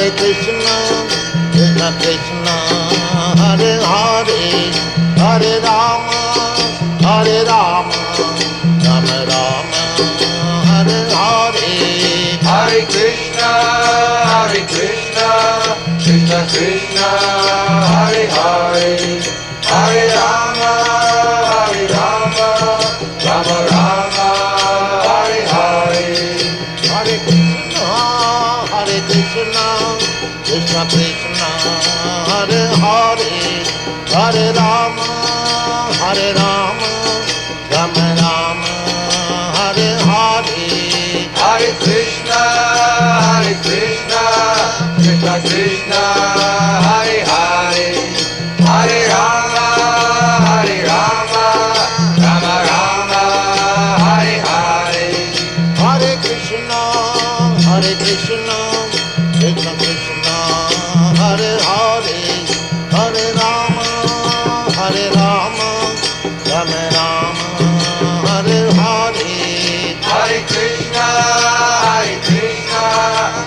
Hare Krishna, Krishna Krishna, Hare Hare, Hare Rama, Hare Rama, Rama Rama, Hare Hare. Hare Krishna, Krishna Krishna, Hare Hare, Hare Rama, Rama Rama, Hare Hare. Hare Krishna, Krishna Krishna, Hare Hare, Hare Rama, Rama Rama, Hare Hare. Hare Krishna, Krishna Krishna, Hare Hare, Hare Rama, Rama Rama, Hare Hare. Hare Krishna, Krishna Krishna, Hare Hare, Hare Rama, Rama Rama, Hare Hare. Hare Krishna,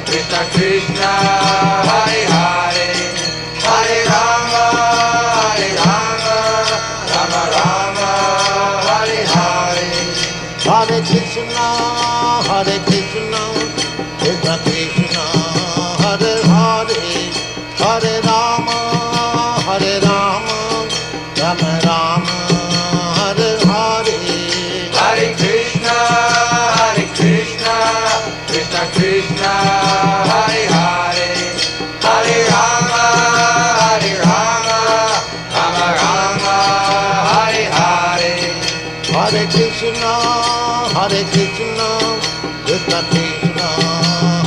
Krishna Krishna, Hare Hare, Hare Rama, Rama Rama, Hare Hare. Hare Krishna, Krishna Krishna, Hare Hare, Hare Rama, Rama Rama, Hare Hare. Hare Krishna, Krishna Krishna, Hare Hare, Hare Rama, Rama Rama, Hare Hare. Hare Krishna, Krishna Krishna,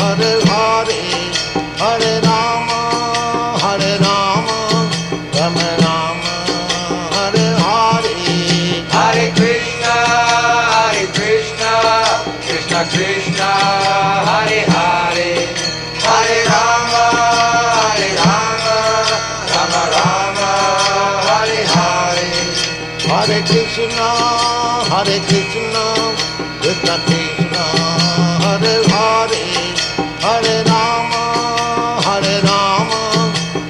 Hare Hare, Hare Rama, Rama Rama, Hare Hare. Hare Krishna, Krishna Krishna, Hare Hare, Hare Rama, Rama Rama, Hare Hare. Hare Krishna, Krishna Krishna, Hare Hare, Hare Rama,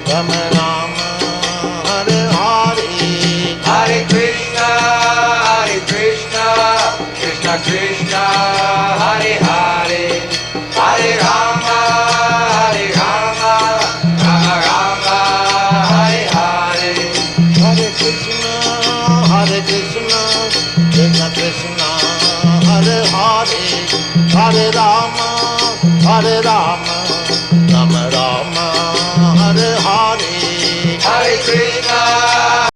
Rama Rama, Hare Hare. Hare Krishna, Krishna Krishna, Hare Hare, Hare Rama, Rama Rama, Hare Hare. Hare Krishna, Krishna Krishna, Hare Hare, Hare Rama, Rama Rama, Hare Hare. Hare Krishna,